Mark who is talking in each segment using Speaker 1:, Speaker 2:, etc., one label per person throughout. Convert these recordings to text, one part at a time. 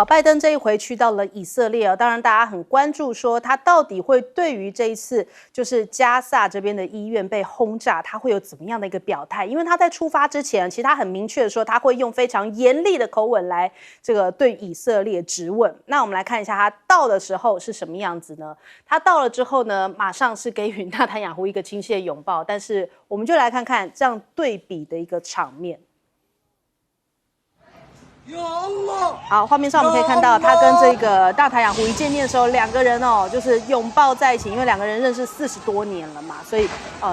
Speaker 1: 好，拜登这一回去到了以色列哦，当然大家很关注说他到底会对于这一次就是加萨这边的医院被轰炸，他会有怎么样的一个表态？因为他在出发之前，其实他很明确的说他会用非常严厉的口吻来这个对以色列质问。那我们来看一下他到的时候是什么样子呢？他到了之后呢，马上是给予纳坦雅胡一个亲切拥抱，但是我们就来看看这样对比的一个场面。好，画面上我们可以看到，他跟这个纳坦雅胡一见面的时候，两个人哦，就是拥抱在一起，因为两个人认识40多年了嘛，所以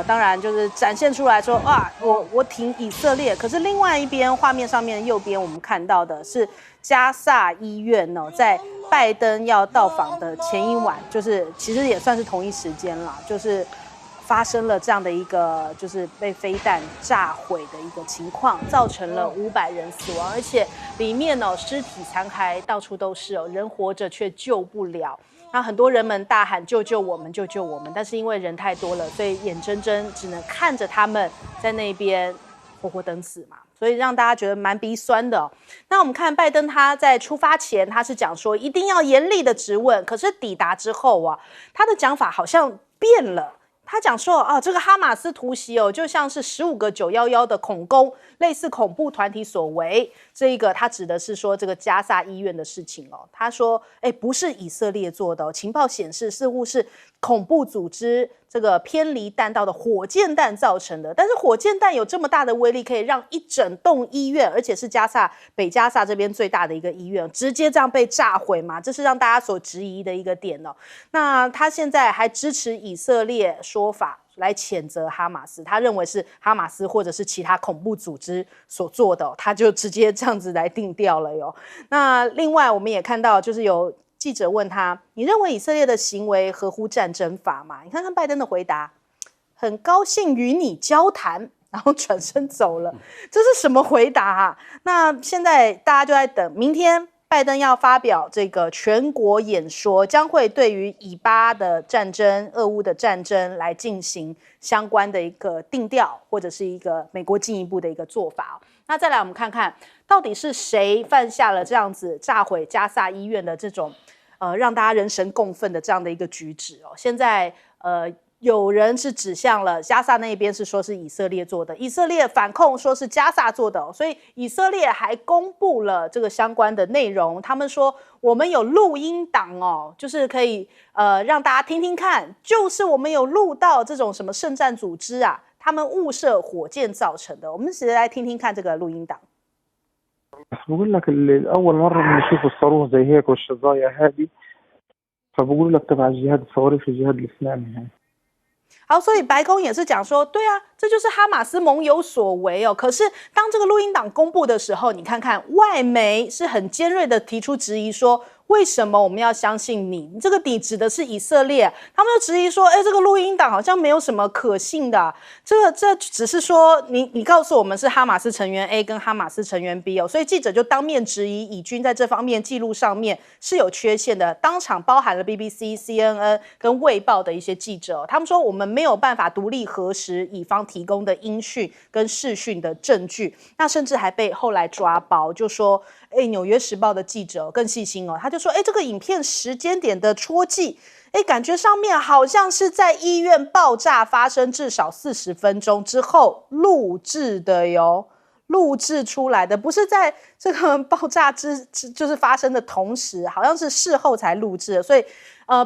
Speaker 1: 当然就是展现出来说啊，我挺以色列。可是另外一边，画面上面右边我们看到的是加萨医院哦，在拜登要到访的前一晚，就是其实也算是同一时间啦，就是发生了这样的一个就是被飞弹炸毁的一个情况，造成了500人死亡，而且里面哦尸体残骸到处都是哦，人活着却救不了。那很多人们大喊救救我们，救救我们，但是因为人太多了，所以眼睁睁只能看着他们在那边活活等死嘛，所以让大家觉得蛮鼻酸的哦。那我们看拜登他在出发前他是讲说一定要严厉的质问，可是抵达之后啊，他的讲法好像变了。他讲说这个哈马斯突袭哦，就像是15个911的恐攻，类似恐怖团体所为。这一个他指的是说这个加萨医院的事情哦。他说，不是以色列做的哦，情报显示似乎是恐怖组织这个偏离弹道的火箭弹造成的。但是火箭弹有这么大的威力，可以让一整栋医院，而且是北加萨这边最大的一个医院，直接这样被炸毁嘛？这是让大家所质疑的一个点哦。那他现在还支持以色列说法来谴责哈马斯，他认为是哈马斯或者是其他恐怖组织所做的，他就直接这样子来定调了哟。那另外我们也看到，就是有记者问他，你认为以色列的行为合乎战争法吗？你看看拜登的回答，很高兴与你交谈，然后转身走了，这是什么回答啊？那现在大家就在等明天拜登要发表这个全国演说，将会对于以巴的战争、俄乌的战争来进行相关的一个定调，或者是一个美国进一步的一个做法。那再来我们看看，到底是谁犯下了这样子炸毁加萨医院的这种让大家人神共愤的这样的一个举止哦？现在有人是指向了加萨那边，是说是以色列做的，以色列反控说是加萨做的，所以以色列还公布了这个相关的内容。他们说我们有录音档哦，就是可以让大家听听看，就是我们有录到这种什么圣战组织啊，他们误射火箭造成的。我们直接来听听看这个录音档。
Speaker 2: بقول لك أول مرة بنشوف الصاروخ زي هيك والشظايا هذه فبقول لك تبع الجهاد الصواريخ الجهاد الإسلامي يعني。
Speaker 1: 好，所以白宫也是讲说，对啊，这就是哈马斯盟友所为哦。可是当这个录音档公布的时候，你看看外媒是很尖锐的提出质疑说，为什么我们要相信你？你这个你指的是以色列，他们就质疑说，这个录音档好像没有什么可信的这只是说你告诉我们是哈马斯成员 A 跟哈马斯成员 B 哦，所以记者就当面质疑以军在这方面记录上面是有缺陷的，当场包含了 BBC、CNN 跟卫报的一些记者他们说我们没有办法独立核实以方提供的音讯跟视讯的证据，那甚至还被后来抓包，就说纽约时报的记者更细心哦，他就说这个影片时间点的戳记感觉上面好像是在医院爆炸发生至少40分钟之后录制的哟，录制出来的，不是在这个爆炸就是发生的同时，好像是事后才录制的，所以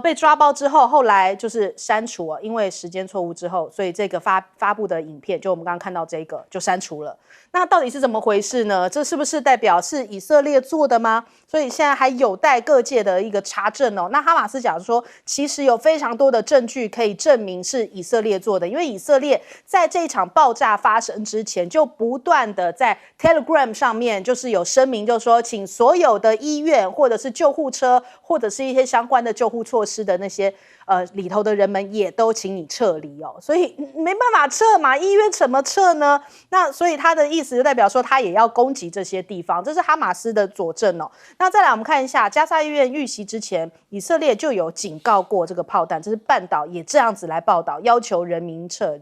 Speaker 1: 被抓包之后，后来就是删除了，因为时间错误之后，所以这个发布的影片，就我们刚刚看到这个就删除了。那到底是怎么回事呢？这是不是代表是以色列做的吗？所以现在还有待各界的一个查证哦。那哈马斯讲说，其实有非常多的证据可以证明是以色列做的，因为以色列在这一场爆炸发生之前，就不断的在 Telegram 上面就是有声明，就说请所有的医院或者是救护车或者是一些相关的救护措施的那些里头的人们也都请你撤离哦，所以没办法撤嘛，医院怎么撤呢？那所以他的意思就代表说他也要攻击这些地方，这是哈马斯的佐证哦。那再来我们看一下加沙医院遇袭之前，以色列就有警告过这个炮弹，这是半岛也这样子来报道，要求人员撤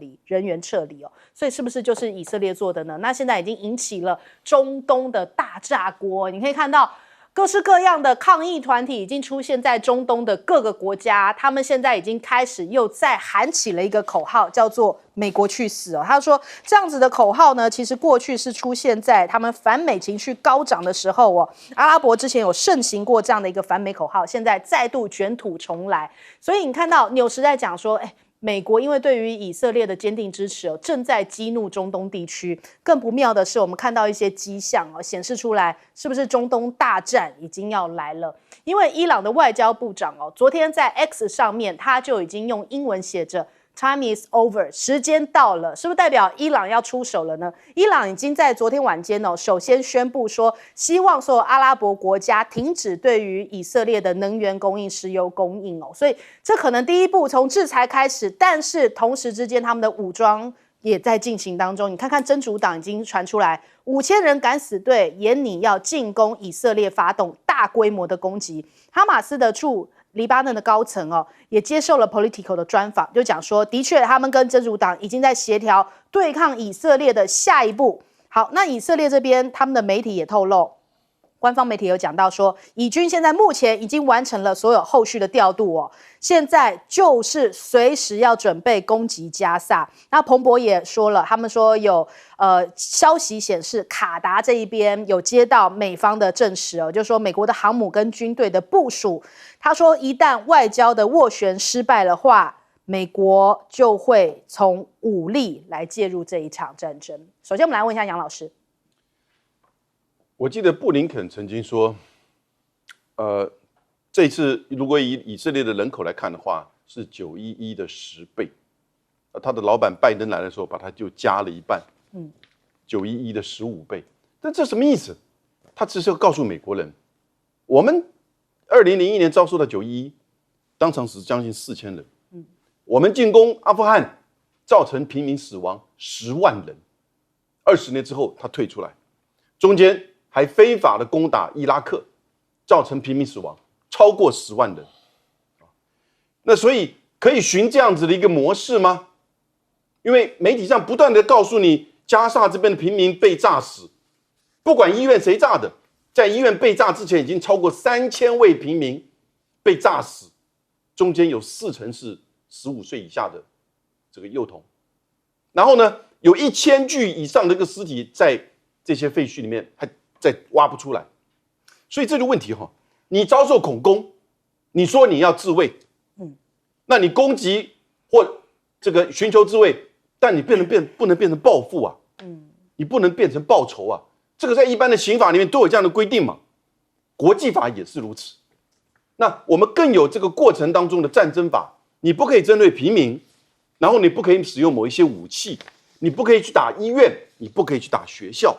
Speaker 1: 离哦。所以是不是就是以色列做的呢？那现在已经引起了中东的大炸锅，你可以看到各式各样的抗议团体已经出现在中东的各个国家，他们现在已经开始又再喊起了一个口号，叫做美国去死哦。他说这样子的口号呢，其实过去是出现在他们反美情绪高涨的时候哦，阿拉伯之前有盛行过这样的一个反美口号，现在再度卷土重来。所以你看到纽时在讲说，美国因为对于以色列的坚定支持正在激怒中东地区。更不妙的是，我们看到一些迹象显示出来，是不是中东大战已经要来了？因为伊朗的外交部长昨天在 X 上面，他就已经用英文写着 "Time is over"， 时间到了，是不是代表伊朗要出手了呢？伊朗已经在昨天晚间首先宣布说，希望所有阿拉伯国家停止对于以色列的能源供应、石油供应所以这可能第一步从制裁开始，但是同时之间他们的武装也在进行当中。你看看真主党已经传出来5000人敢死队，严拟要进攻以色列，发动大规模的攻击。哈马斯的驻黎巴嫩的高层也接受了 Politico 的专访，就讲说，的确他们跟真主党已经在协调对抗以色列的下一步。好，那以色列这边他们的媒体也透露，官方媒体有讲到说，以军现在目前已经完成了所有后续的调度现在就是随时要准备攻击加萨。那彭博也说了，他们说有消息显示，卡达这一边有接到美方的证实就是说美国的航母跟军队的部署。他说，一旦外交的斡旋失败的话，美国就会从武力来介入这一场战争。首先，我们来问一下杨老师。
Speaker 3: 我记得布林肯曾经说，这一次如果以色列的人口来看的话，是911的10倍。他的老板拜登来的时候，把它就加了一半，911的15倍。但这什么意思？他只是要告诉美国人，我们2001年遭受到911，当场死将近4000人。我们进攻阿富汗，造成平民死亡10万人。20年之后，他退出来，中间还非法的攻打伊拉克，造成平民死亡超过10万人。那所以可以循这样子的一个模式吗？因为媒体上不断的告诉你，加沙这边的平民被炸死，不管医院谁炸的，在医院被炸之前，已经超过3000位平民被炸死，中间有40%是15岁以下的这个幼童。然后呢，有1000具以上的一个尸体在这些废墟里面还再挖不出来。所以这个问题你遭受恐攻，你说你要自卫，那你攻击或这个寻求自卫，但你不能变成报复啊，你不能变成报仇啊。这个在一般的刑法里面都有这样的规定嘛，国际法也是如此。那我们更有这个过程当中的战争法，你不可以针对平民，然后你不可以使用某一些武器，你不可以去打医院，你不可以去打学校。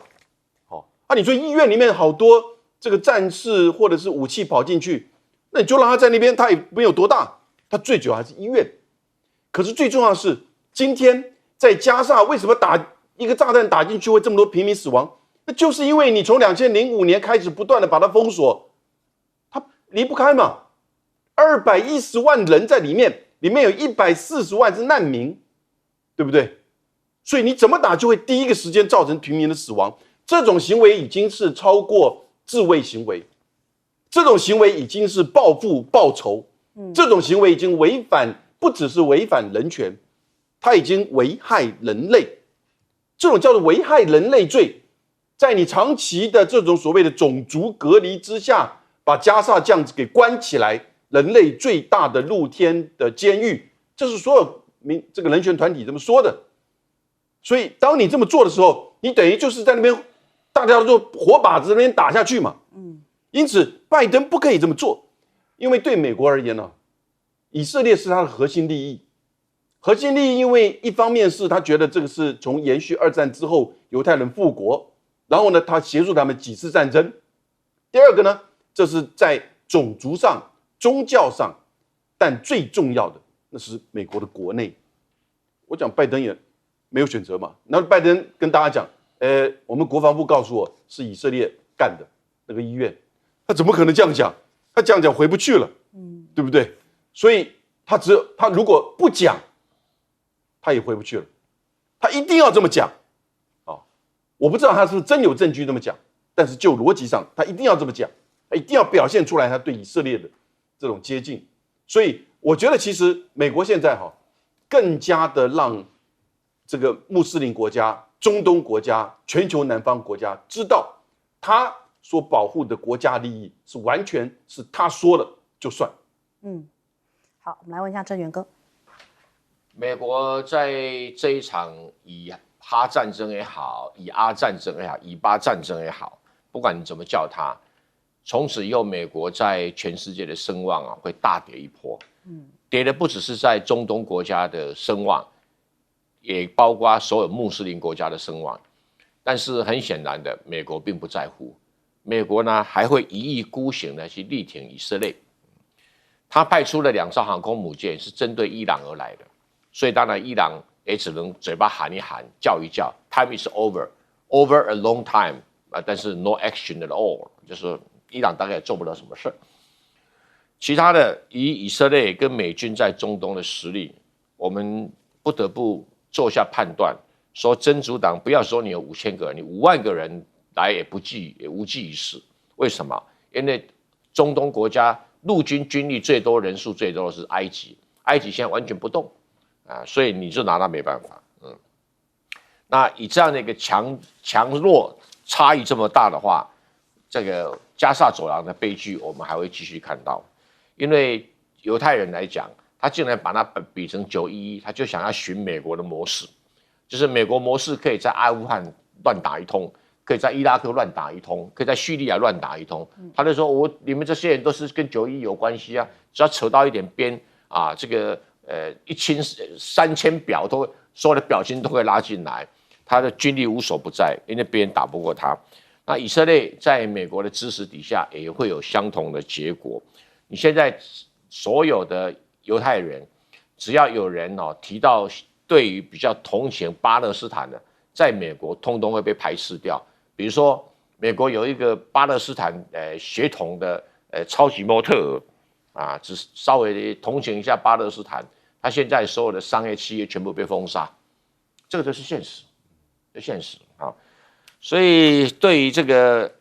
Speaker 3: 你说医院里面好多这个战士或者是武器跑进去，那你就让他在那边，他也没有多大，他最主要还是医院。可是最重要的是，今天在加沙为什么打一个炸弹打进去会这么多平民死亡？那就是因为你从2005年开始不断的把它封锁，它离不开嘛。210万人在里面有140万是难民，对不对？所以你怎么打就会第一个时间造成平民的死亡。这种行为已经是超过自卫行为，这种行为已经是报复报仇，这种行为已经违反，不只是违反人权，它已经危害人类。这种叫做危害人类罪，在你长期的这种所谓的种族隔离之下，把加沙这样子给关起来，人类最大的露天的监狱，这是所有这个人权团体这么说的。所以当你这么做的时候，你等于就是在那边大家都火把子那边打下去嘛。因此拜登不可以这么做，因为对美国而言呢，以色列是他的核心利益。核心利益，因为一方面是他觉得这个是从延续2战之后犹太人复国，然后呢，他协助他们几次战争。第二个呢，这是在种族上、宗教上，但最重要的那是美国的国内。我讲拜登也没有选择嘛，然后拜登跟大家讲，我们国防部告诉我是以色列干的那个医院，他怎么可能这样讲？他这样讲回不去了，对不对？所以他如果不讲，他也回不去了，他一定要这么讲我不知道他是不是真有证据这么讲，但是就逻辑上，他一定要这么讲，他一定要表现出来他对以色列的这种接近。所以我觉得其实美国现在更加的让这个穆斯林国家、中东国家、全球南方国家知道，他所保护的国家利益是完全是他说了就算。
Speaker 1: 好，我们来问一下郑源哥。
Speaker 4: 美国在这一场以哈战争也好，以阿战争也好，以巴战争也好，不管你怎么叫它，从此以后，美国在全世界的声望会大跌一波。跌的不只是在中东国家的声望，也包括所有穆斯林国家的声望。但是很显然的，美国并不在乎。美国呢还会一意孤行的去力挺以色列。他派出了2艘航空母舰，是针对伊朗而来的。所以当然，伊朗也只能嘴巴喊一喊，叫一叫 ，time is over a long time 但是 no action at all， 就是伊朗大概也做不了什么事。其他的，以色列跟美军在中东的实力，我们不得不做下判断，说真主党不要说你有5000个人，你5万个人来也无济于事。为什么？因为中东国家陆军军力最多、人数最多的是埃及，埃及现在完全不动所以你就拿他没办法。那以这样的一个强弱差异这么大的话，这个加萨走廊的悲剧我们还会继续看到。因为犹太人来讲，他竟然把它比成911，他就想要循美国的模式，就是美国模式可以在阿富汗乱打一通，可以在伊拉克乱打一通，可以在叙利亚乱打一通。他就说你们这些人都是跟911有关系啊，只要扯到一点边这个3000表都所有的表情都会拉进来，他的军力无所不在，因为别人打不过他。那以色列在美国的支持底下也会有相同的结果。你现在所有的犹太人，只要有人提到对于比较同情巴勒斯坦的，在美国通通会被排斥掉。比如说，美国有一个巴勒斯坦血统的超级模特儿只稍微同情一下巴勒斯坦，他现在所有的商业企业全部被封杀，这个就是现实，所以对于这个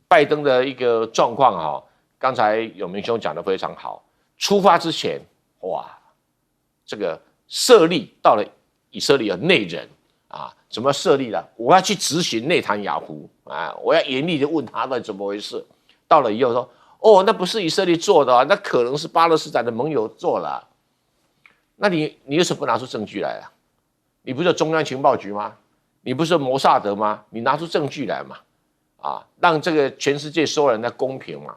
Speaker 4: 拜登的一个状况刚才永明兄讲的非常好。出发之前，这个设立到了以色列的内人怎么设立呢？我要去执行内塔尼亚胡我要严厉的问他们怎么回事。到了以后说，那不是以色列做的那可能是巴勒斯坦的盟友做了。那你为什么不拿出证据来你不是有中央情报局吗？你不是有摩萨德吗？你拿出证据来嘛，让这个全世界所有人来公平嘛，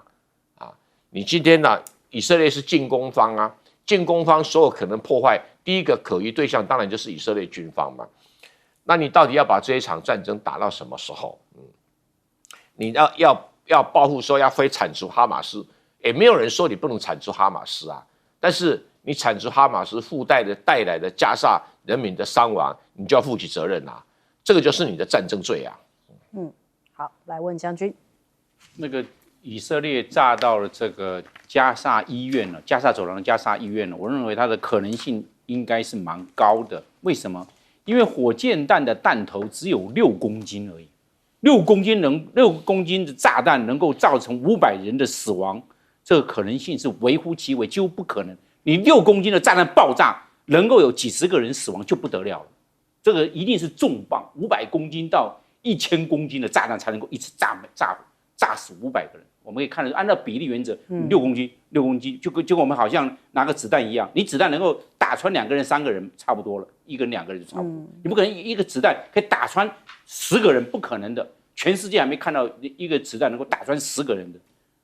Speaker 4: 你今天以色列是进攻方进攻方所有可能破坏第一个可疑对象，当然就是以色列军方嘛。那你到底要把这一场战争打到什么时候？你要报复说要非铲除哈马斯，也没有人说你不能铲除哈马斯但是你铲除哈马斯带来的加沙人民的伤亡，你就要负起责任这个就是你的战争罪
Speaker 1: 好，来问将军。
Speaker 5: 那个以色列炸到了这个加沙医院了，加沙走廊的加沙医院了，我认为它的可能性应该是蛮高的。为什么？因为火箭弹的弹头只有6公斤而已，6公斤的炸弹能够造成500人的死亡，这个可能性是微乎其微，几乎不可能。你6公斤的炸弹爆炸，能够有几十个人死亡就不得了了。这个一定是重磅，500公斤到1000公斤的炸弹才能够一次炸死500个人。我们可以看得按照比例原则，6公斤，就跟我们好像拿个子弹一样，你子弹能够打穿2个人、3个人差不多了，1个人、2个人就差不多。你不可能一个子弹可以打穿10个人，不可能的。全世界还没看到一个子弹能够打穿10个人的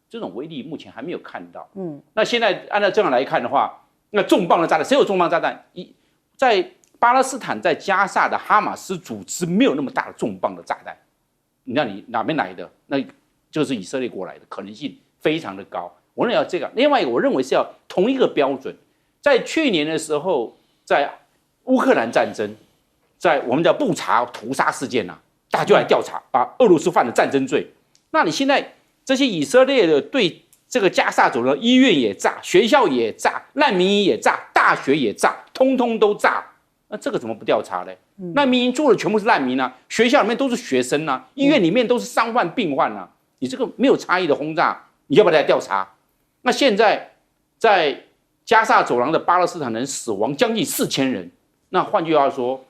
Speaker 5: 这种威力，目前还没有看到。那现在按照这样来看的话，那重磅的炸弹，谁有重磅炸弹？在巴勒斯坦在加萨的哈马斯组织没有那么大的重磅的炸弹，你哪边来的？那就是以色列过来的，可能性非常的高。我认为要这个，另外一个我认为是要同一个标准。在去年的时候，在乌克兰战争，在我们叫布查屠杀事件大家就来调查，把俄罗斯犯的战争罪。那你现在这些以色列的对这个加萨走廊医院也炸，学校也炸，难民营也炸，大学也炸，通通都炸。那这个怎么不调查呢？难民营住的全部是难民学校里面都是学生医院里面都是伤患病患你这个没有差异的轰炸，你要不要来调查？那现在在加萨走廊的巴勒斯坦人死亡将近4000人，那换句话说，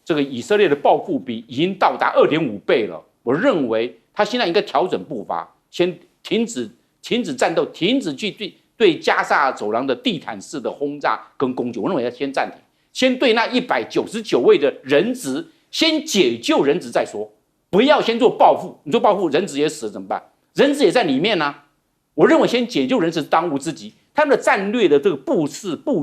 Speaker 5: 这个以色列的报复比已经到达2.5倍了。我认为他现在应该调整步伐，先停止战斗，停止去对加萨走廊的地毯式的轰炸跟攻击。我认为要先暂停，先对那199位的人质先解救人质再说，不要先做报复。你做报复，人质也死了怎么办？人质也在里面啊。我认为先解救人质是当务之急。他们的战略的这个布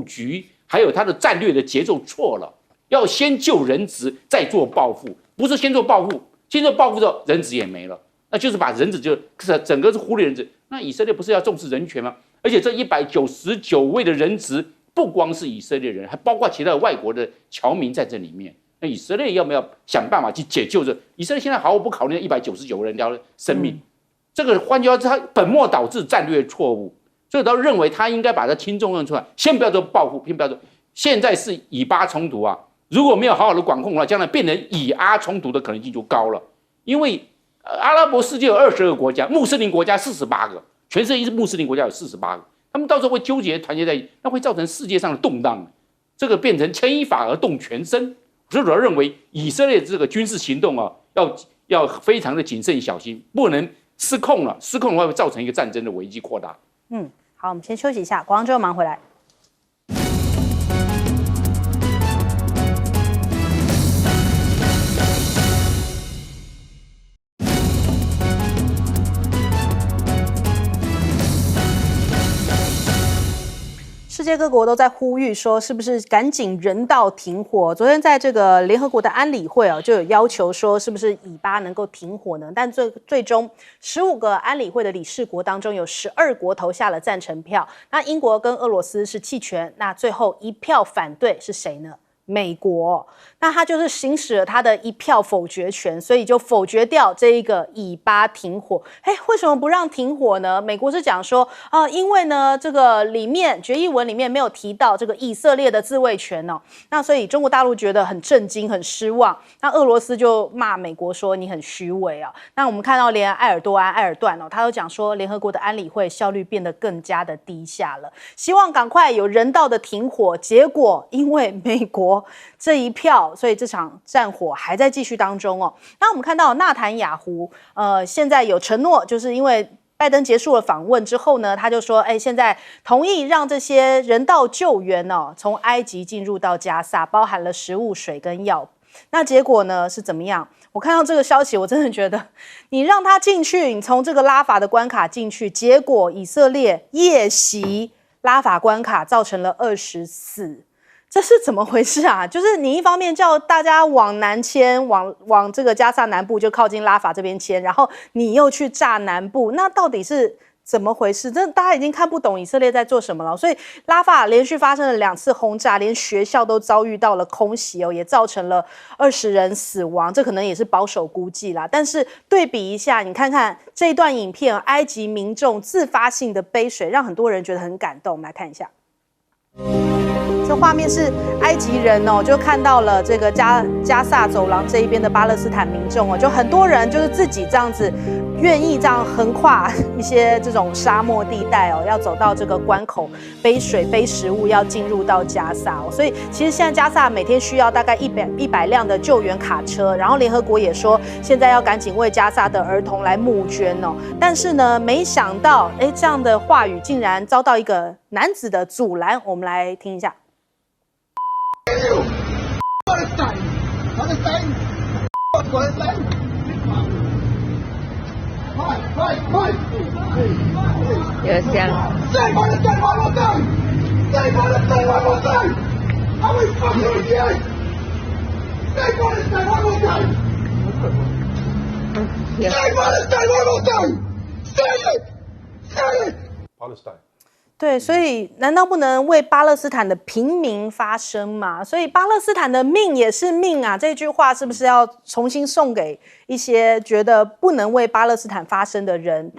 Speaker 5: 局，还有他的战略的节奏错了，要先救人质再做报复，不是先做报复，先做报复之后人质也没了，那就是把人质就整个是忽略人质。那以色列不是要重视人权吗？而且这199位的人质不光是以色列人，还包括其他的外国的侨民在这里面。那以色列要不要想办法去解救这？以色列现在毫不考虑199个人的生命，这个换句话说，他本末倒置，战略错误。所以他认为他应该把它轻重认出来，先不要做报复，先不要做。现在是以巴冲突啊，如果没有好好的管控的话，将来变成以阿冲突的可能性就高了。因为阿拉伯世界有20个国家，穆斯林国家48个，全世界穆斯林国家有48个，他们到时候会纠结团结在一起，那会造成世界上的动荡，这个变成牵一发而动全身。所以我认为以色列这个军事行动啊，要非常的谨慎小心，不能失控了，失控的话会造成一个战争的危机扩大。
Speaker 1: 好，我们先休息一下，广告之后马上回来。世界各国都在呼吁说，是不是赶紧人道停火？昨天在这个联合国的安理会就有要求说，是不是以巴能够停火呢？但最终15个安理会的理事国当中，有12国投下了赞成票。那英国跟俄罗斯是弃权，那最后1票反对是谁呢？美国，那他就是行使了他的1票否决权，所以就否决掉这一个以巴停火。为什么不让停火呢？美国是讲说因为呢这个里面决议文里面没有提到这个以色列的自卫权哦，那所以中国大陆觉得很震惊、很失望。那俄罗斯就骂美国说你很虚伪啊。那我们看到连埃尔段他都讲说联合国的安理会效率变得更加的低下了，希望赶快有人道的停火。结果因为美国这1票，所以这场战火还在继续当中哦。那我们看到纳坦雅胡现在有承诺，就是因为拜登结束了访问之后呢，他就说现在同意让这些人道救援从埃及进入到加萨，包含了食物、水跟药。那结果呢是怎么样？我看到这个消息，我真的觉得你让他进去，你从这个拉法的关卡进去，结果以色列夜袭拉法关卡，造成了20死。这是怎么回事啊？就是你一方面叫大家往南迁，往这个加萨南部，就靠近拉法这边迁，然后你又去炸南部，那到底是怎么回事？这大家已经看不懂以色列在做什么了。所以拉法连续发生了2次轰炸，连学校都遭遇到了空袭也造成了20人死亡，这可能也是保守估计啦。但是对比一下，你看看这一段影片，埃及民众自发性的杯水，让很多人觉得很感动。我们来看一下。这画面是埃及人就看到了这个加萨走廊这一边的巴勒斯坦民众就很多人就是自己这样子愿意这样横跨一些这种沙漠地带要走到这个关口背水背食物要进入到加萨所以其实现在加萨每天需要大概100辆的救援卡车，然后联合国也说现在要赶紧为加萨的儿童来募捐但是呢，没想到这样的话语竟然遭到一个男子的阻拦，我们来听一下。
Speaker 6: 有香。
Speaker 3: Palestine。
Speaker 1: 对，所以难道不能为巴勒斯坦的平民发声吗？所以巴勒斯坦的命也是命啊，这句话是不是要重新送给一些觉得不能为巴勒斯坦发声的人？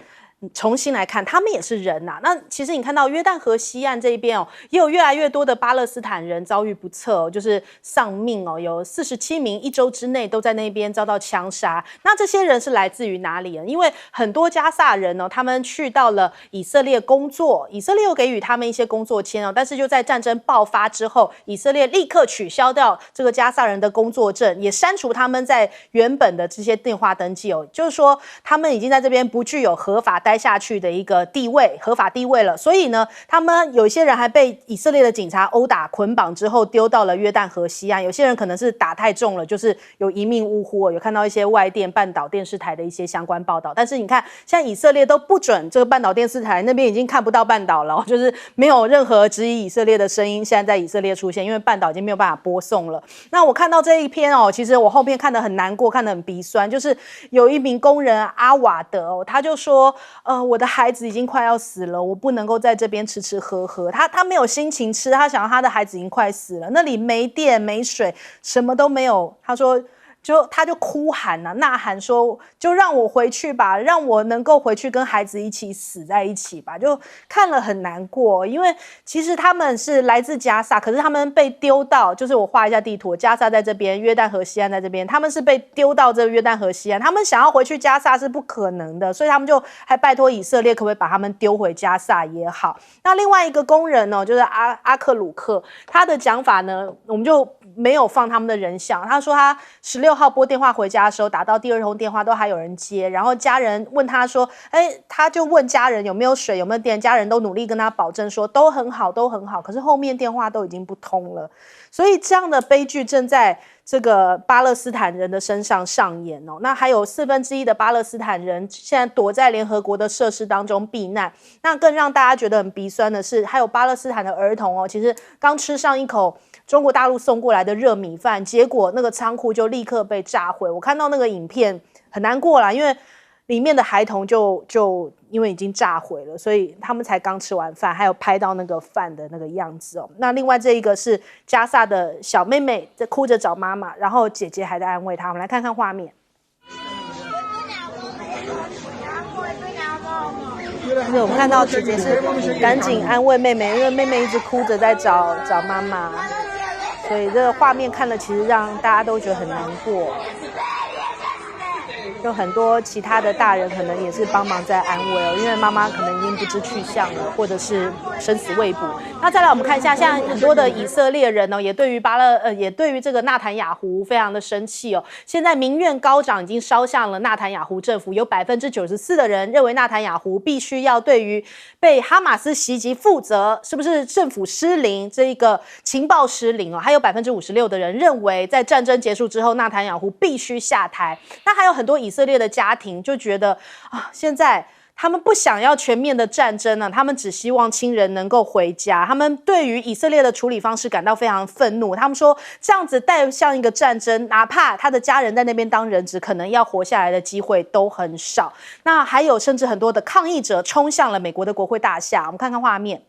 Speaker 1: 重新来看，他们也是人呐。那其实你看到约旦河西岸这一边哦，也有越来越多的巴勒斯坦人遭遇不测哦，就是丧命哦，有47名1周之内都在那边遭到枪杀。那这些人是来自于哪里呢？因为很多加萨人哦，他们去到了以色列工作，以色列又给予他们一些工作签哦，但是就在战争爆发之后，以色列立刻取消掉这个加萨人的工作证，也删除他们在原本的这些电话登记哦，就是说他们已经在这边不具有合法待下去的一个地位，合法地位了。所以呢，他们有一些人还被以色列的警察殴打捆绑之后丢到了约旦河西岸，有些人可能是打太重了，就是有一命呜呼，有看到一些外电半岛电视台的一些相关报道。但是你看，现在以色列都不准这个半岛电视台那边已经看不到半岛了，就是没有任何质疑以色列的声音现在在以色列出现，因为半岛已经没有办法播送了。那我看到这一篇哦，其实我后面看得很难过，看得很鼻酸，就是有一名工人阿瓦德哦，他就说我的孩子已经快要死了，我不能够在这边吃吃喝喝。他没有心情吃，他想要他的孩子已经快死了，那里没电没水，什么都没有。他说。他就哭喊呐喊说，就让我回去吧，让我能够回去跟孩子一起死在一起吧。就看了很难过，因为其实他们是来自加萨，可是他们被丢到，就是我画一下地图，加萨在这边，约旦河西岸在这边，他们是被丢到这个约旦河西岸，他们想要回去加萨是不可能的，所以他们就还拜托以色列可不可以把他们丢回加萨也好。那另外一个工人呢，就是阿克鲁克，他的讲法呢，我们就没有放他们的人像，他说他16号拨电话回家的时候，打到第2通电话都还有人接，然后家人问他说，他就问家人有没有水有没有电，家人都努力跟他保证说都很好都很好，可是后面电话都已经不通了。所以这样的悲剧正在这个巴勒斯坦人的身上上演哦。那还有1/4的巴勒斯坦人现在躲在联合国的设施当中避难。那更让大家觉得很鼻酸的是，还有巴勒斯坦的儿童哦，其实刚吃上一口中国大陆送过来的热米饭，结果那个仓库就立刻被炸毁。我看到那个影片很难过啦，因为里面的孩童就因为已经炸毁了，所以他们才刚吃完饭，还有拍到那个饭的那个样子哦。那另外这一个是加萨的小妹妹在哭着找妈妈，然后姐姐还在安慰她。我们来看看画面。就是我们看到姐姐是赶紧安慰妹妹，因为妹妹一直哭着在找妈妈，所以这个画面看了其实让大家都觉得很难过。就很多其他的大人可能也是帮忙在安慰哦，因为妈妈可能已经不知去向了，或者是生死未卜。那再来我们看一下，像很多的以色列人哦，也对于这个纳坦雅胡非常的生气哦。现在民怨高涨，已经烧向了纳坦雅胡政府，有94%的人认为纳坦雅胡必须要对于被哈马斯袭击负责，是不是政府失灵这一个情报失灵哦？还有56%的人认为在战争结束之后，纳坦雅胡必须下台。那还有很多以色列的家庭就觉得现在他们不想要全面的战争呢，他们只希望亲人能够回家。他们对于以色列的处理方式感到非常愤怒，他们说这样子带向一个战争，哪怕他的家人在那边当人质，可能要活下来的机会都很少。那还有甚至很多的抗议者冲向了美国的国会大厦，我们看看画面。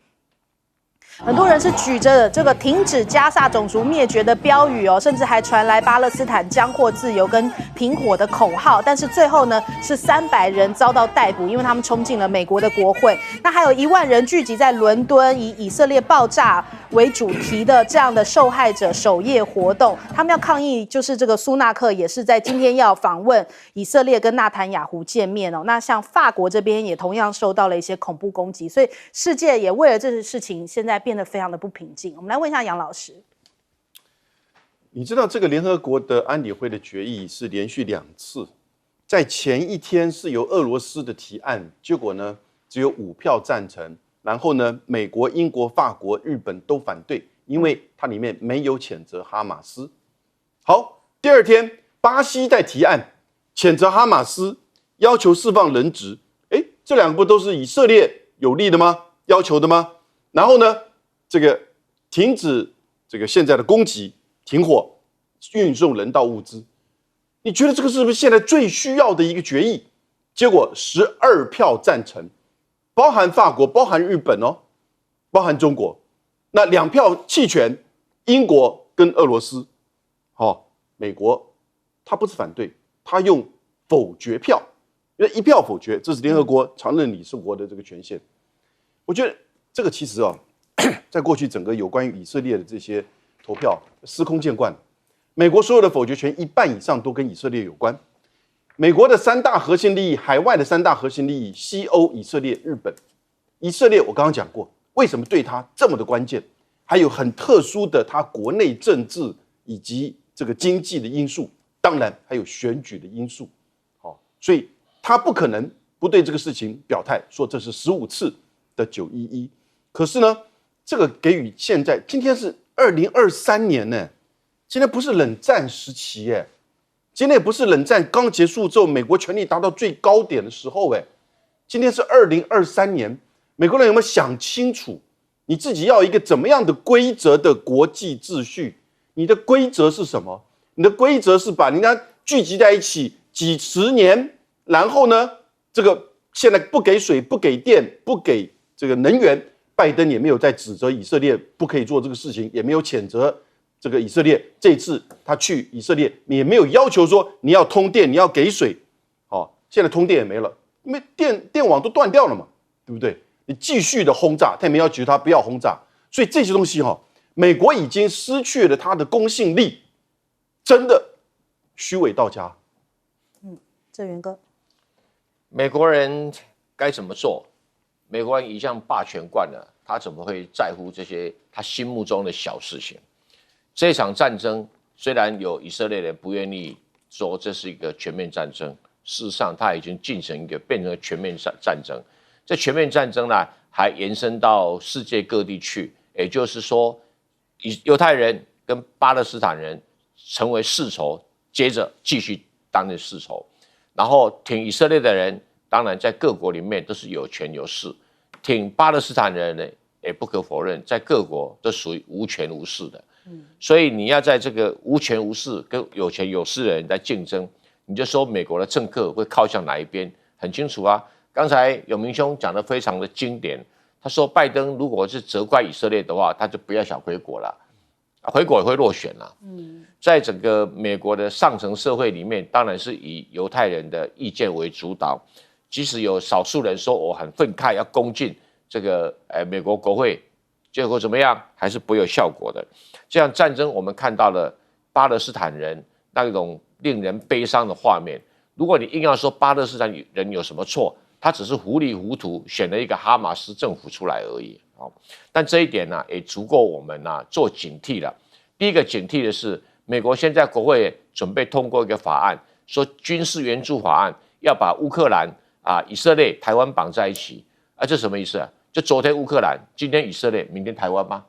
Speaker 1: 很多人是举着这个停止加萨种族灭绝的标语哦，甚至还传来巴勒斯坦将获自由跟停火的口号。但是最后呢，是300人遭到逮捕，因为他们冲进了美国的国会。那还有1万人聚集在伦敦，以以色列爆炸为主题的这样的受害者守夜活动。他们要抗议，就是这个苏纳克也是在今天要访问以色列跟纳坦雅胡见面哦。那像法国这边也同样受到了一些恐怖攻击，所以世界也为了这些事情现在变得非常的不平静。我们来问一下杨老师，
Speaker 3: 你知道这个联合国的安理会的决议是连续2次，在前一天是由俄罗斯的提案，结果呢只有5票赞成，然后呢美国、英国、法国、日本都反对，因为它里面没有谴责哈马斯。好，第2天巴西在提案谴责哈马斯，要求释放人质。这2个不都是以色列有利的吗？要求的吗？然后呢这个停止这个现在的攻击，停火，运送人道物资。你觉得这个是不是现在最需要的一个决议？结果12票赞成，包含法国、包含日本哦，包含中国。那2票弃权，英国跟俄罗斯。美国他不是反对，他用否决票，因为一票否决，这是联合国常任理事国的这个权限。我觉得这个其实啊，在过去整个有关于以色列的这些投票司空见惯了。美国所有的否决权1半以上都跟以色列有关。美国的3大核心利益，海外的3大核心利益，西欧、以色列、日本。以色列我刚刚讲过，为什么对他这么的关键？还有很特殊的他国内政治以及这个经济的因素，当然还有选举的因素。好，所以他不可能不对这个事情表态，说这是15次的911。可是呢，这个给予现在今天是2023年呢，今天不是冷战时期耶。今天也不是冷战刚结束之后，美国权力达到最高点的时候，今天是2023年，美国人有没有想清楚，你自己要一个怎么样的规则的国际秩序？你的规则是什么？你的规则是把人家聚集在一起几十年，然后呢，这个现在不给水、不给电、不给这个能源，拜登也没有在指责以色列不可以做这个事情，也没有谴责这个以色列。这次他去以色列也没有要求说你要通电，你要给水。好，现在通电也没了，因为电网都断掉了嘛，对不对？你继续的轰炸，他也没要求他不要轰炸。所以这些东西美国已经失去了它的公信力，真的虚伪到家。
Speaker 1: 郑源哥，
Speaker 4: 美国人该怎么做？美国人一向霸权惯了，他怎么会在乎这些他心目中的小事情？这场战争虽然有以色列人不愿意说这是一个全面战争，事实上它已经变成全面战争。这全面战争呢，还延伸到世界各地去，也就是说，犹太人跟巴勒斯坦人成为世仇，接着继续担任世仇。然后挺以色列的人，当然在各国里面都是有权有势；挺巴勒斯坦人呢，也不可否认，在各国都属于无权无势的。所以你要在这个无权无势跟有权有势的人在竞争，你就说美国的政客会靠向哪一边，很清楚啊。刚才永明兄讲的非常的经典，他说拜登如果是责怪以色列的话，他就不要想回国了，回国也会落选了。在整个美国的上层社会里面，当然是以犹太人的意见为主导，即使有少数人说我很愤慨要攻进这个美国国会，结果怎么样还是不会有效果的。这样战争我们看到了巴勒斯坦人那种令人悲伤的画面。如果你硬要说巴勒斯坦人有什么错，他只是糊里糊涂选了一个哈马斯政府出来而已。但这一点呢，也足够我们做警惕了。第一个警惕的是，美国现在国会准备通过一个法案，说军事援助法案要把乌克兰以色列、台湾绑在一起。这什么意思啊？就昨天乌克兰，今天以色列，明天台湾吗？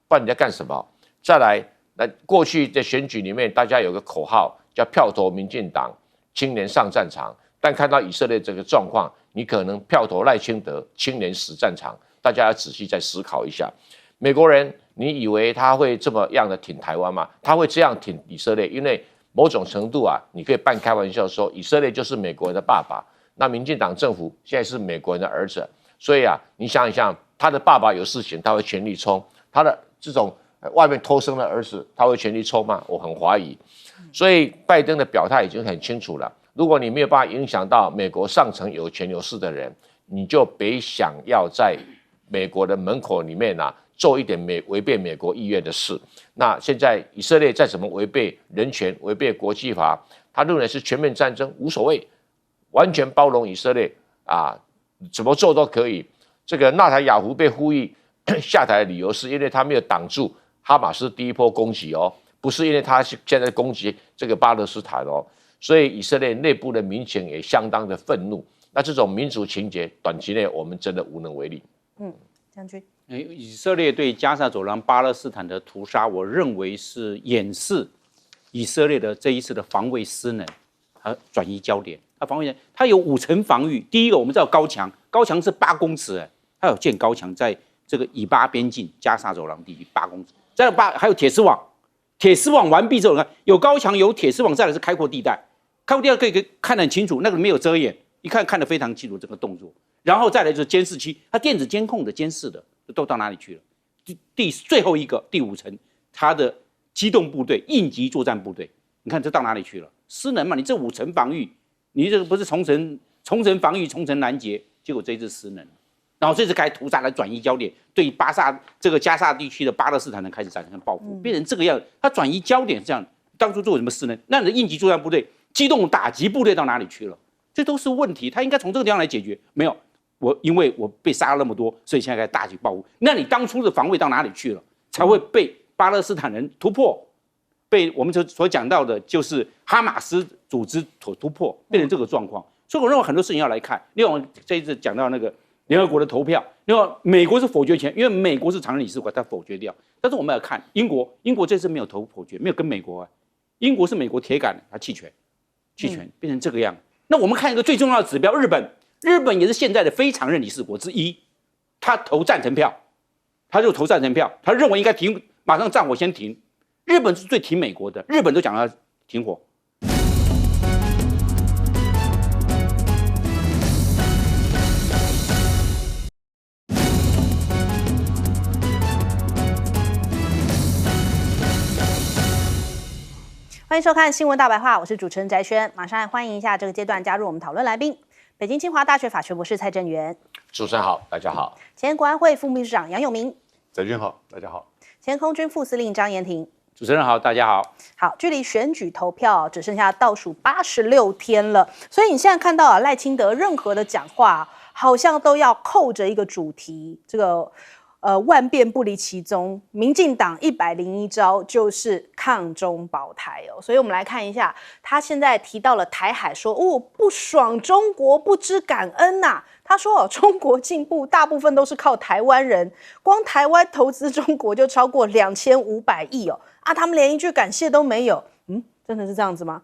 Speaker 4: 不然你在干什么？再来，那过去的选举里面，大家有个口号叫票投民进党，青年上战场。但看到以色列这个状况，你可能票投赖清德，青年死战场。大家要仔细再思考一下。美国人，你以为他会这么样的挺台湾吗？他会这样挺以色列，因为某种程度你可以半开玩笑说，以色列就是美国人的爸爸，那民进党政府现在是美国人的儿子，所以你想一想，他的爸爸有事情，他会全力冲；他的这种外面偷生的儿子，他会全力冲吗？我很怀疑。所以拜登的表态已经很清楚了。如果你没有办法影响到美国上层有权有势的人，你就别想要在美国的门口里面做一点违背美国意愿的事。那现在以色列再怎么违背人权、违背国际法，他认为是全面战争无所谓，完全包容以色列怎么做都可以。这个纳坦雅胡被呼吁下台的理由是因为他没有挡住哈马斯第一波攻击不是因为他现在攻击这个巴勒斯坦所以以色列内部的民情也相当的愤怒。那这种民主情节，短期内我们真的无能为力。
Speaker 1: 将军，
Speaker 5: 以色列对加沙走廊巴勒斯坦的屠杀，我认为是掩饰以色列的这一次的防卫失能，和转移焦点。它有5层防御。第一个，我们知道高墙，高墙是8公尺，它有建高墙在这个以巴边境加沙走廊地区8公尺。再还有铁丝网，铁丝网完毕之后，你看有高墙有铁丝网，再来是开阔地带，开阔地带可以看得很清楚，那个没有遮掩，一看得非常清楚这个动作。然后再来就是监视器，它电子监控的监视的都到哪里去了？最后一个第5层，它的机动部队、应急作战部队，你看这到哪里去了？失能嘛？你这5层防御，你这个不是重整重城防御，重城拦截，结果这一次失能，然后这次开始屠杀来转移焦点，对这个加沙地区的巴勒斯坦人开始产生报复，变成这个样子。他转移焦点是这样，当初做什么失能？那你的应急作战部队、机动打击部队到哪里去了？这都是问题，他应该从这个地方来解决。没有，因为我被杀了那么多，所以现在开始大举报复。那你当初的防卫到哪里去了？才会被巴勒斯坦人突破？被我们所讲到的，就是哈马斯组织所突破，变成这个状况。所以我认为很多事情要来看。另外，这一次讲到那个联合国的投票，另外美国是否决权，因为美国是常任理事国，它否决掉。但是我们要看英国这次没有投否决，没有跟美国英国是美国铁杆，它弃权变成这个样。那我们看一个最重要的指标，日本也是现在的非常任理事国之一，他投赞成票，他认为应该停，马上战火先停。日本是最挺美国的，日本都讲要停火。
Speaker 1: 欢迎收看《新闻大白话》，我是主持人翟轩，马上来欢迎一下这个阶段加入我们讨论来宾，北京清华大学法学博士蔡正元。
Speaker 4: 主持人好，大家好。
Speaker 1: 前国安会副秘书长杨永明。
Speaker 3: 翟军好，大家好。
Speaker 1: 前空军副司令张延廷。
Speaker 5: 主持人好，大家好。
Speaker 1: 好，距离选举投票只剩下倒数86天了，所以你现在看到赖清德任何的讲话，好像都要扣着一个主题，这个万变不离其宗。民进党101招就是抗中保台哦，所以我们来看一下，他现在提到了台海说，不爽中国不知感恩呐。他说中国进步大部分都是靠台湾人，光台湾投资中国就超过2500亿哦。他们连一句感谢都没有，真的是这样子吗？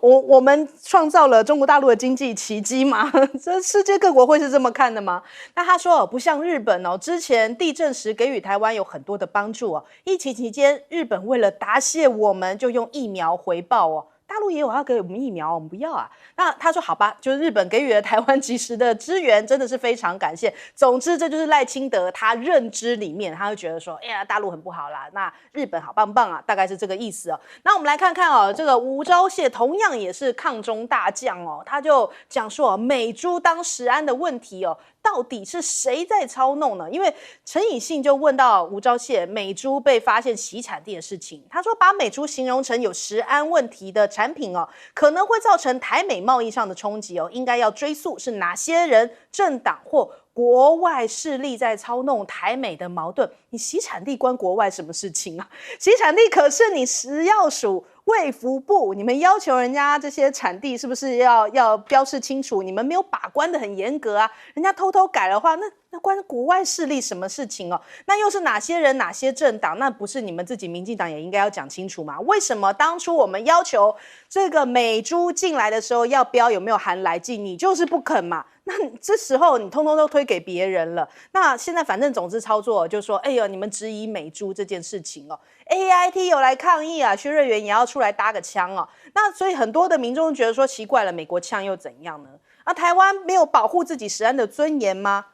Speaker 1: 我们创造了中国大陆的经济奇迹吗？这世界各国会是这么看的吗？那他说不像日本之前地震时给予台湾有很多的帮助疫情期间日本为了答谢我们就用疫苗回报大陆也有要给我们疫苗，我们不要啊。那他说好吧，就是日本给予了台湾及时的支援，真的是非常感谢。总之，这就是赖清德他认知里面，他会觉得说，哎呀，大陆很不好啦，那日本好棒棒啊，大概是这个意思那我们来看看这个吴钊燮同样也是抗中大将他就讲说美猪当食安的问题到底是谁在操弄呢？因为陈以信就问到吴钊燮美猪被发现洗产地的事情，他说把美猪形容成有食安问题的产品可能会造成台美贸易上的冲击应该要追溯是哪些人、政党或国外势力在操弄台美的矛盾。你洗产地关国外什么事情啊？洗产地可是你食药署、卫福部，你们要求人家这些产地是不是要标示清楚？你们没有把关的很严格啊，人家偷偷改的话，那关国外势力什么事情那又是哪些人、哪些政党？那不是你们自己民进党也应该要讲清楚吗？为什么当初我们要求这个美猪进来的时候要标有没有含来剂，你就是不肯嘛？那这时候你通通都推给别人了。那现在反正总之操作就说，哎呦，你们质疑美猪这件事情AIT 有来抗议啊，薛瑞元也要出来搭个枪那所以很多的民众觉得说奇怪了，美国呛又怎样呢？台湾没有保护自己食安的尊严吗？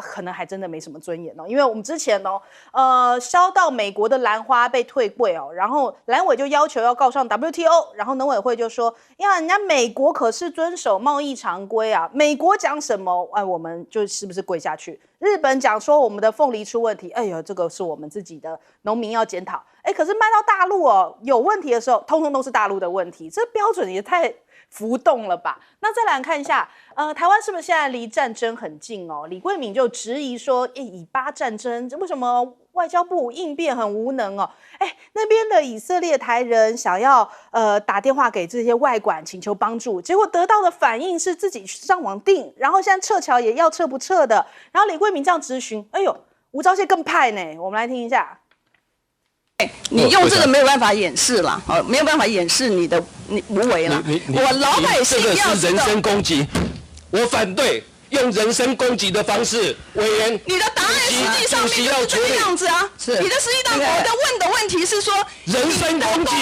Speaker 1: 可能还真的没什么尊严因为我们之前销到美国的兰花被退柜然后兰委就要求要告上 WTO， 然后农委会就说呀，人家美国可是遵守贸易常规啊，美国讲什么我们就是不是跪下去？日本讲说我们的凤梨出问题，哎呦，这个是我们自己的农民要检讨，可是卖到大陆有问题的时候，通通都是大陆的问题，这标准也太浮动了吧？那再来看一下，台湾是不是现在离战争很近李桂敏就质疑说，以巴战争为什么外交部应变很无能那边的以色列台人想要打电话给这些外管请求帮助，结果得到的反应是自己上网订，然后现在撤侨也要撤不撤的，然后李桂敏这样质询，哎呦，吴钊燮更派呢，我们来听一下。
Speaker 7: 你用这个没有办法掩饰了，没有办法掩饰你无为了。我老百姓要
Speaker 8: 这个是人身攻击，我反对用人身攻击的方式。委员，
Speaker 7: 你的答案实际上面就是这个样子啊。你的实际上，我的问的问题是说
Speaker 8: 人身攻击，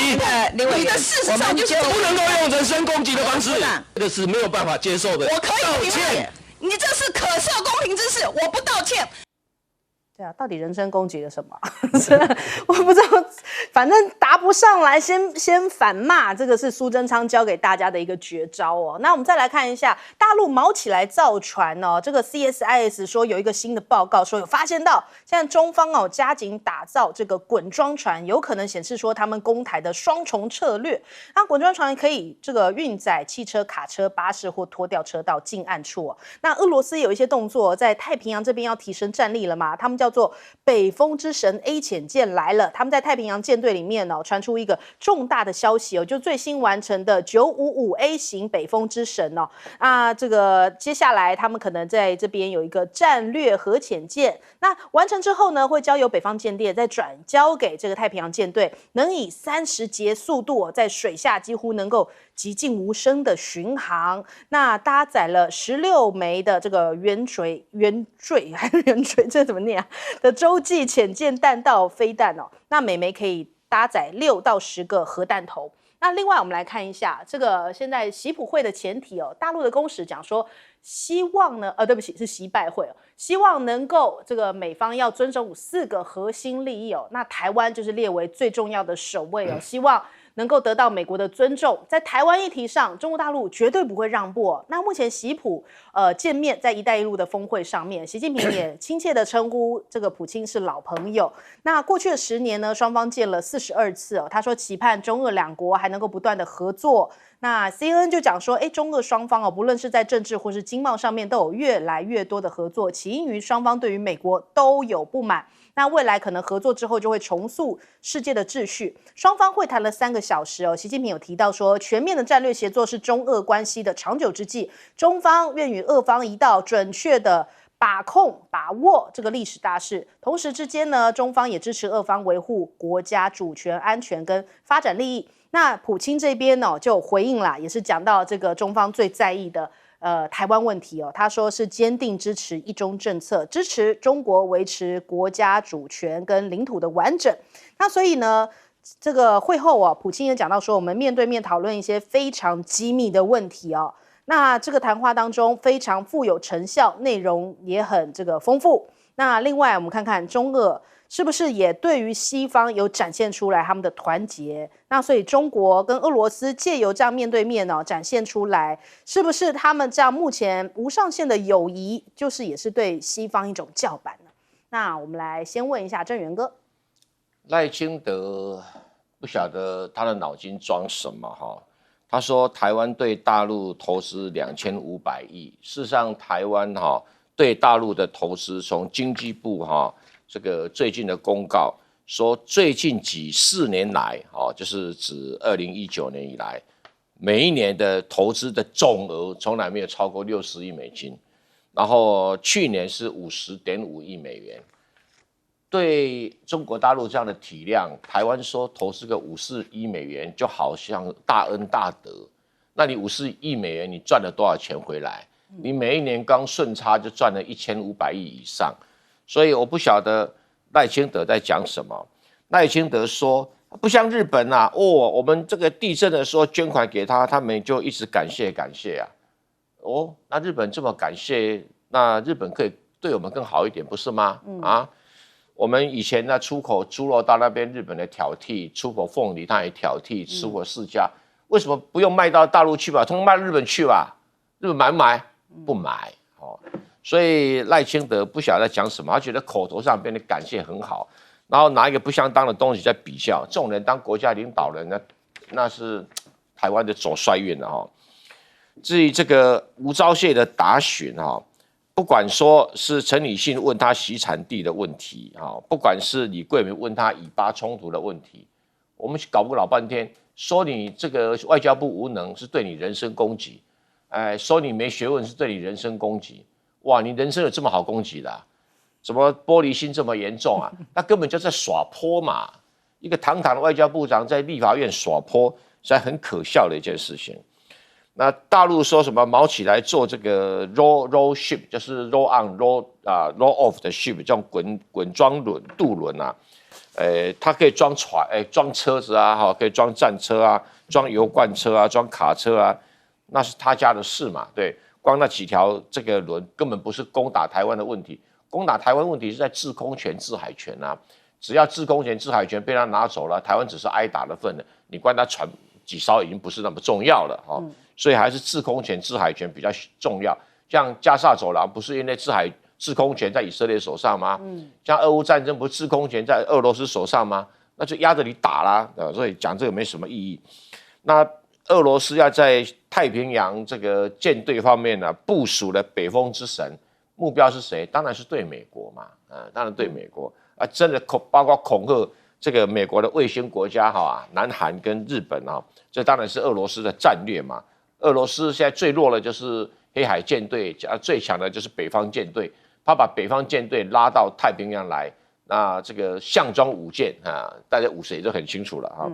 Speaker 7: 你的事实上就是
Speaker 8: 不能够用人身攻击的方式，这个是没有办法接受的。
Speaker 7: 我可以道歉，你这是可受公平之事，我不道歉。
Speaker 1: 对啊，到底人身攻击了什么？我不知道，反正答不上来，先反骂，这个是苏贞昌教给大家的一个绝招哦。那我们再来看一下大陆毛起来造船哦，这个 CSIS 说有一个新的报告说有发现到，现在中方哦加紧打造这个滚装船，有可能显示说他们攻台的双重策略。那滚装船可以这个运载汽车、卡车、巴士或拖吊车到近岸处哦。那俄罗斯有一些动作，在太平洋这边要提升战力了嘛？他们叫做北风之神 A 潜舰来了，他们在太平洋舰队里面哦传出一个重大的消息哦，就最新完成的955A 型北风之神哦，这个接下来他们可能在这边有一个战略核潜舰，那完成之后呢，会交由北方舰队再转交给这个太平洋舰队，能以30节速度在水下几乎能够寂静无声的巡航。那搭载了16枚的这个圆锥这怎么念啊？的洲际潜舰弹道飞弹哦，那每枚可以搭载6到10个核弹头。那另外我们来看一下这个现在习普会的前提哦，大陆的公使讲说，希望呢，对不起，是习拜会哦，希望能够这个美方要遵守4个核心利益哦，那台湾就是列为最重要的首位哦，希望能够得到美国的尊重，在台湾议题上，中国大陆绝对不会让步哦。那目前习普见面在“一带一路”的峰会上面，习近平也亲切的称呼这个普京是老朋友。那过去的10年呢，双方见了42次哦。他说期盼中俄两国还能够不断的合作。那 CNN 就讲说，中俄双方哦，不论是在政治或是经贸上面，都有越来越多的合作，起因于双方对于美国都有不满。那未来可能合作之后就会重塑世界的秩序。双方会谈了3个小时哦。习近平有提到说，全面的战略协作是中俄关系的长久之计，中方愿与俄方一道准确的把握这个历史大势。同时之间呢，中方也支持俄方维护国家主权、安全跟发展利益。那普京这边呢就回应啦，也是讲到这个中方最在意的台湾问题哦，他说是坚定支持一中政策，支持中国维持国家主权跟领土的完整。那所以呢，这个会后啊，普京也讲到说，我们面对面讨论一些非常机密的问题哦。那这个谈话当中非常富有成效，内容也很这个丰富。那另外我们看看中俄是不是也对于西方有展现出来他们的团结？那所以中国跟俄罗斯借由这样面对面展现出来，是不是他们这样目前无上限的友谊，就是也是对西方一种叫板呢？那我们来先问一下郑源哥，
Speaker 4: 赖清德不晓得他的脑筋装什么哈？他说台湾对大陆投资2500亿，事实上台湾对大陆的投资，从经济部这个最近的公告说，最近4年来就是指2019年以来，每一年的投资的总额从来没有超过60亿美金，然后去年是50.5亿美元。对中国大陆这样的体量，台湾说投资个54亿美元，就好像大恩大德。那你54亿美元，你赚了多少钱回来？你每一年刚顺差就赚了1500亿以上。所以我不晓得赖清德在讲什么。赖清德说，不像日本啊，我们这个地震的时候捐款给他，他们就一直感谢啊。那日本这么感谢，那日本可以对我们更好一点，不是吗？我们以前呢出口猪肉到那边，日本的挑剔；出口凤梨，他也挑剔；出口释迦，为什么不用卖到大陆去吧？通通卖到日本去吧？日本买不买？不买。所以赖清德不晓得在讲什么，他觉得口头上变得感谢很好，然后拿一个不相当的东西在比较。这种人当国家领导人呢，那是台湾的走衰运了至于这个吴钊燮的答询不管说是陈李信问他习产地的问题不管是李桂明问他以巴冲突的问题，我们搞不老半天，说你这个外交部无能是对你人身攻击，说你没学问是对你人身攻击。哇，你人生有这么好攻击的怎么玻璃心这么严重啊？那根本就在耍泼嘛！一个堂堂的外交部长在立法院耍泼，实在很可笑的一件事情。那大陆说什么毛起来做这个 roll ship， 就是 roll on roll off 的 ship， 这种滚装渡轮啊，它可以装船，装车子啊，可以装战车啊，装油罐车啊，装卡车啊，那是他家的事嘛，对。光那几条这个轮根本不是攻打台湾的问题，攻打台湾问题是在制空权、制海权啊。只要制空权、制海权被他拿走了，台湾只是挨打的份的，你关他船几艘已经不是那么重要了哈。所以还是制空权、制海权比较重要。像加沙走廊不是因为制空权在以色列手上吗？像俄乌战争不是制空权在俄罗斯手上吗？那就压着你打啦，所以讲这个没什么意义。那俄罗斯要在太平洋这个舰队方面呢，部署了北风之神，目标是谁？当然是对美国嘛，当然对美国。真的包括恐吓这个美国的卫星国家南韩跟日本这当然是俄罗斯的战略嘛。俄罗斯现在最弱的就是黑海舰队，最强的就是北方舰队。他把北方舰队拉到太平洋来，那这个项庄舞剑大家舞谁就很清楚了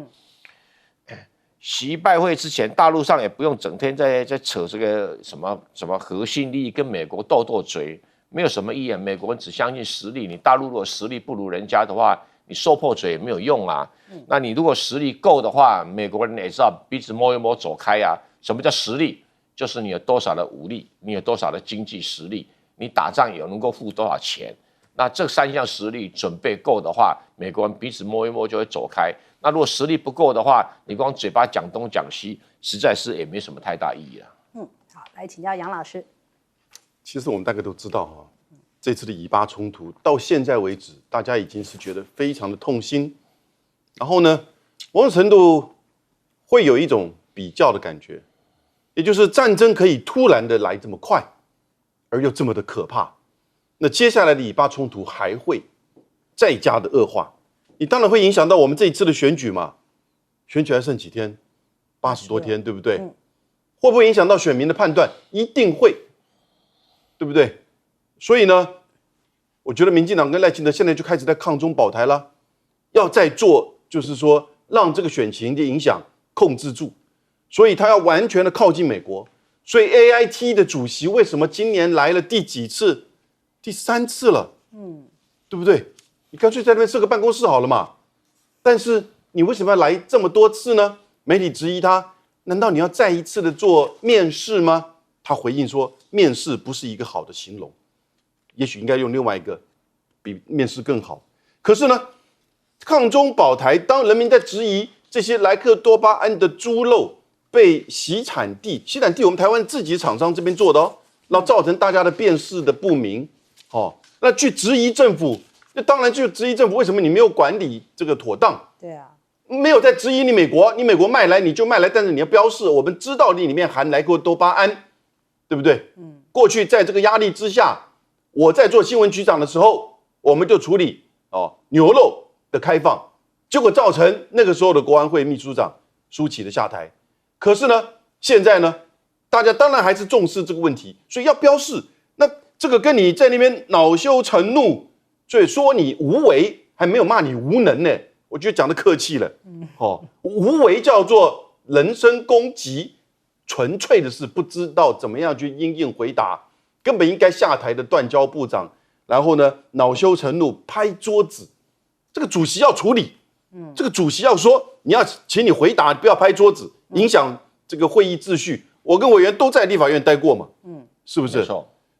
Speaker 4: 习拜会之前，大陆上也不用整天在扯这个什么核心利益，跟美国斗嘴。没有什么意义，美国人只相信实力。你大陆如果实力不如人家的话，你说破嘴也没有用啊。那你如果实力够的话，美国人也知道彼此摸一摸走开啊。什么叫实力？就是你有多少的武力，你有多少的经济实力，你打仗有能够付多少钱。那这3项实力准备够的话，美国人彼此摸一摸就会走开。那如果实力不够的话，你光嘴巴讲东讲西，实在是也没什么太大意义了。
Speaker 1: 好，来请教杨老师。
Speaker 3: 其实我们大概都知道这次的以巴冲突到现在为止，大家已经是觉得非常的痛心。然后呢，某种程度会有一种比较的感觉，也就是战争可以突然的来这么快，而又这么的可怕。那接下来的以巴冲突还会再加的恶化，你当然会影响到我们这一次的选举嘛。选举还剩几天？80多天，对不对？会不会影响到选民的判断？一定会。对不对？所以呢，我觉得民进党跟赖清德现在就开始在抗中保台了，要再做，就是说让这个选情的影响控制住，所以他要完全的靠近美国。所以 AIT 的主席为什么今年来了第几次？第3次了，对不对？你干脆在那边设个办公室好了嘛。但是你为什么要来这么多次呢？媒体质疑他，难道你要再一次的做面试吗？他回应说，面试不是一个好的形容，也许应该用另外一个比面试更好。可是呢，抗中保台，当人民在质疑这些莱克多巴胺的猪肉被洗产地我们台湾自己厂商这边做的然后造成大家的辨识的不明，那去质疑政府，那当然就质疑政府为什么你没有管理这个妥当？
Speaker 1: 对啊，
Speaker 3: 没有在质疑你美国卖来你就卖来，但是你要标示，我们知道你里面含莱克多巴胺。对不对？过去在这个压力之下，我在做新闻局长的时候，我们就处理牛肉的开放，结果造成那个时候的国安会秘书长舒淇的下台。可是呢，现在呢，大家当然还是重视这个问题，所以要标示。那这个跟你在那边恼羞成怒，所以说你无为，还没有骂你无能呢。我觉得讲的客气了。无为叫做人身攻击。纯粹的是不知道怎么样去因应回答，根本应该下台的断交部长，然后呢恼羞成怒拍桌子，这个主席要处理，这个主席要说你要请你回答，不要拍桌子，影响这个会议秩序。我跟委员都在立法院待过嘛，是不是？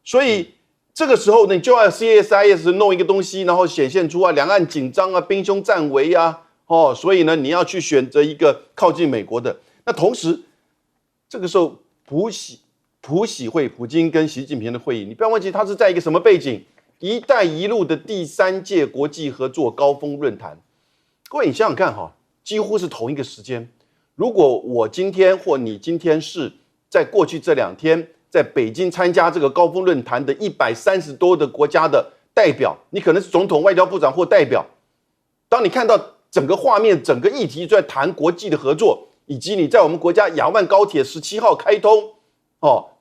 Speaker 3: 所以这个时候呢，你就要 CSIS 弄一个东西，然后显现出两岸紧张啊，兵凶战危啊，所以呢你要去选择一个靠近美国的，那同时。这个时候，普京跟习近平的会议，你不要忘记，他是在一个什么背景？“一带一路”的第3届国际合作高峰论坛。各位，你想想看几乎是同一个时间。如果我今天或你今天是在过去这2天在北京参加这个高峰论坛的130多的国家的代表，你可能是总统、外交部长或代表。当你看到整个画面、整个议题就在谈国际的合作。以及你在我们国家亚万高铁17号开通，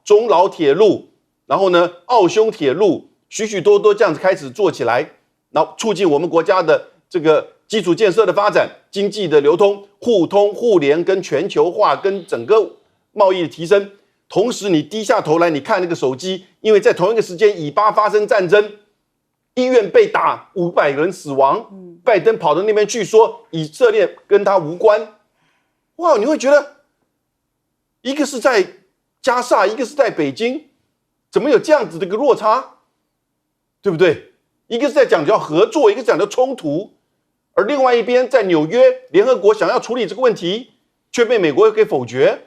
Speaker 3: 中老铁路，然后呢澳匈铁路，许多这样子开始做起来，然后促进我们国家的这个基础建设的发展、经济的流通、互通互联跟全球化跟整个贸易的提升。同时你低下头来，你看那个手机，因为在同一个时间以巴发生战争，医院被打500人死亡，拜登跑到那边去说以色列跟他无关。哇，你会觉得一个是在加沙，一个是在北京，怎么有这样子的一个落差？对不对？一个是在讲叫合作，一个是讲叫冲突，而另外一边在纽约联合国想要处理这个问题，却被美国给否决。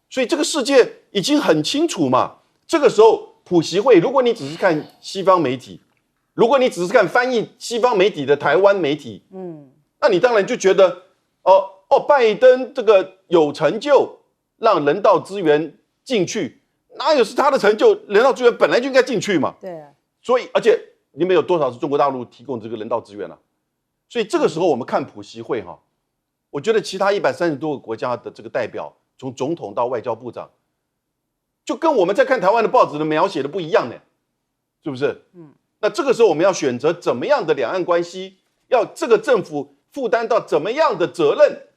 Speaker 3: 所以这个世界已经很清楚嘛。这个时候普习会，如果你只是看西方媒体，如果你只是看翻译西方媒体的台湾媒体，那你当然就觉得拜登这个有成就，让人道资源进去，哪有是他的成就？人道资源本来就应该进去嘛。
Speaker 1: 对啊。
Speaker 3: 所以，而且你们有多少是中国大陆提供这个人道资源啊？所以这个时候我们看普习会哈，我觉得其他130多个国家的这个代表，从总统到外交部长，就跟我们在看台湾的报纸的描写的不一样呢，是不是？那这个时候我们要选择怎么样的两岸关系，要这个政府负担到怎么样的责任？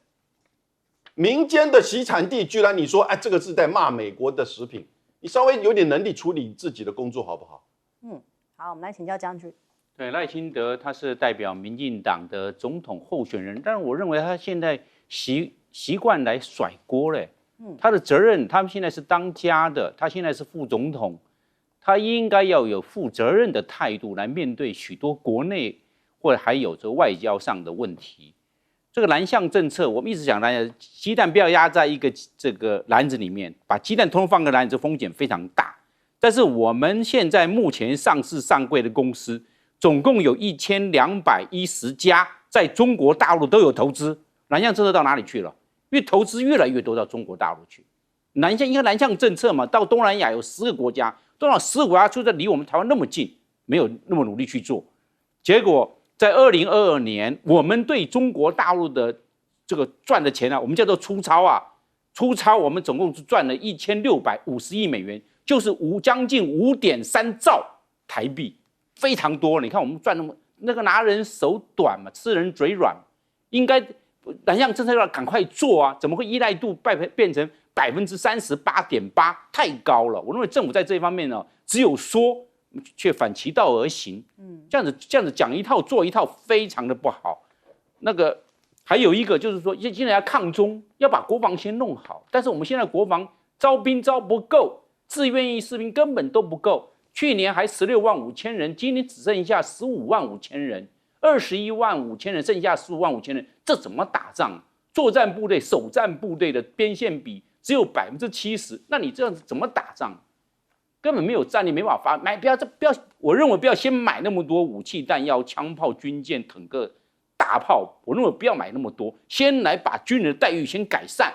Speaker 3: 民间的习产地居然你说，这个是在骂美国的食品，你稍微有点能力处理自己的工作好不好？
Speaker 1: 好，我们来请教将军。
Speaker 5: 对，赖清德他是代表民进党的总统候选人，但是我认为他现在习惯来甩锅嘞。他的责任，他们现在是当家的，他现在是副总统，他应该要有负责任的态度来面对许多国内或者还有这外交上的问题。这个南向政策，我们一直讲鸡蛋不要压在一个这个篮子里面，把鸡蛋通通放个篮子，风险非常大。但是我们现在目前上市上柜的公司，总共有1210家在中国大陆都有投资。南向政策到哪里去了？因为投资越来越多到中国大陆去。南向政策嘛，到东南亚有10个国家，东南亚10个国家就在离我们台湾那么近，没有那么努力去做。结果在2022年，我们对中国大陆的这个赚的钱啊，我们叫做出超啊，我们总共是赚了1650亿美元，就是将近5.3兆台币，非常多。你看我们赚那个拿人手短嘛，吃人嘴软，应该南向政策要赶快做啊，怎么会依赖度变成38.8%，太高了。我认为政府在这一方面呢，只有说却反其道而行，这样子讲一套做一套，非常的不好。那个还有一个就是说，现在要抗中，要把国防先弄好，但是我们现在国防招兵招不够，志愿役士兵根本都不够。去年还16万5千人，今年只剩下15万5千人，21万5千人，剩下15万5千人，这怎么打仗？作战部队、守战部队的边线比只有70%，那你这样子怎么打仗？根本没有战力，没办法买，不要，我认为不要先买那么多武器弹药、枪炮、军舰、坦克、大炮，我认为不要买那么多，先来把军人的待遇先改善，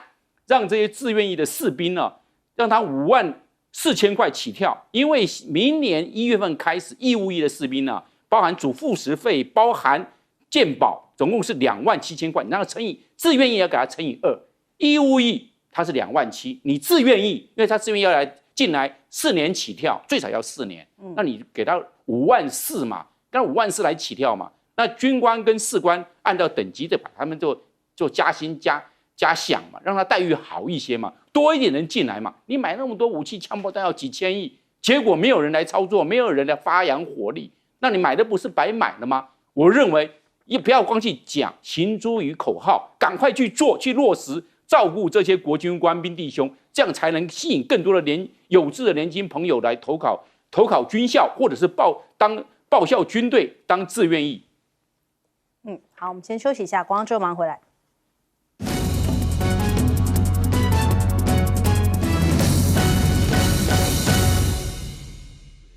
Speaker 5: 让这些志愿役的士兵呢，让他54000块起跳，因为明年1月份开始，义务役的士兵呢，包含主副食费、包含健保，总共是27000块，你让他乘以自愿役要给他乘以2，义务役他是27000，你自愿役，因为他自愿役要进来4年起跳，最少要4年，那你给他54000嘛，让54000来起跳嘛，那军官跟士官按照等级的把他们就加薪加饷嘛，让他待遇好一些嘛，多一点人进来嘛。你买那么多武器枪炮弹要几千亿，结果没有人来操作，没有人来发扬火力，那你买的不是白买了吗？我认为也不要光去讲，行诸于口号，赶快去做，去落实，照顾这些国军官兵弟兄，这样才能吸引更多的有志的年轻朋友来投考军校，或者是报效军队当志愿役。
Speaker 1: 好，我们先休息一下，广告之后马上回来。